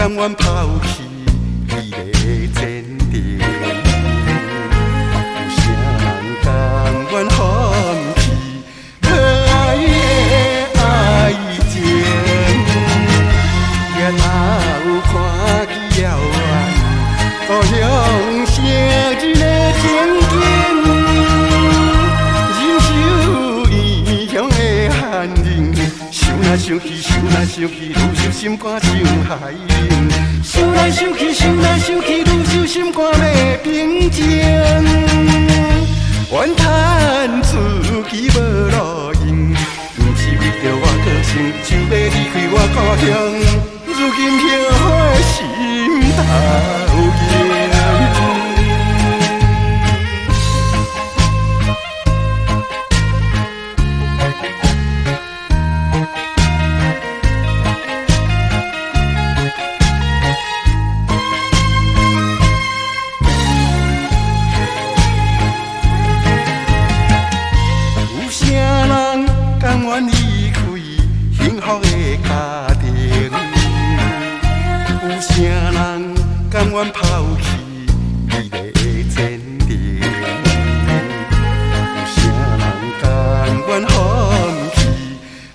甘愿抛弃你的坚定？有啥人甘愿放弃可爱的爱情？抬头看见遥远故乡城市的情景，忍受异乡的寒冷，想来想去，想来想去，愈想心肝像海冷。想来想去，想来想去，愈想心肝要平静。怨叹自己无路用，不是为着我个性，就要离开我故乡。如今飘花的心头影。甘愿离开幸福的家庭，有啥人甘愿抛弃你的坚定？有啥人甘愿放弃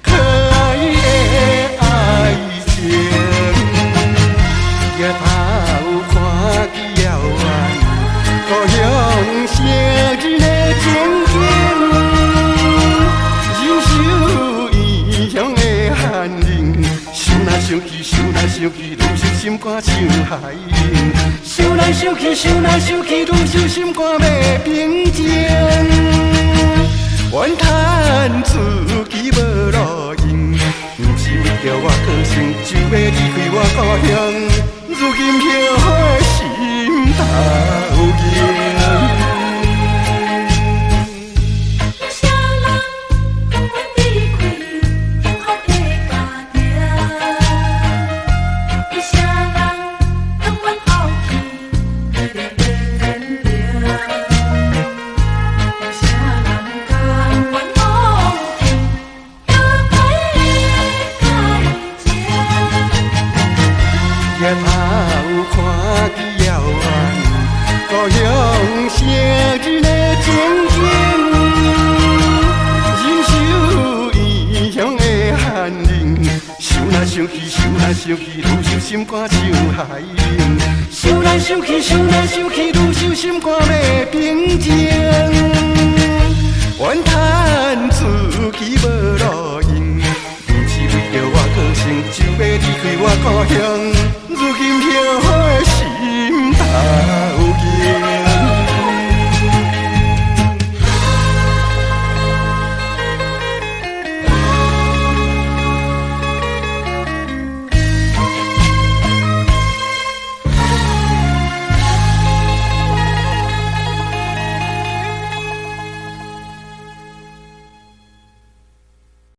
可爱的爱情？抬头看见遥远故乡城市的情景。想来想去，想来想去，愈想心肝像海冷。想来想去，想来想去，愈想心肝要平静。怨叹自己无路用，不是为着我个性，就要离开我故乡。如今飘花的心头影。抬头看见遥远故乡城市的情景，忍受异乡的寒冷。想来想去，想来想去，愈想心肝像海冷。想来想去，想来想去，愈想心肝要平静。怨叹自己无路用，不是为着我个性，就要离开我故乡。如今飘花的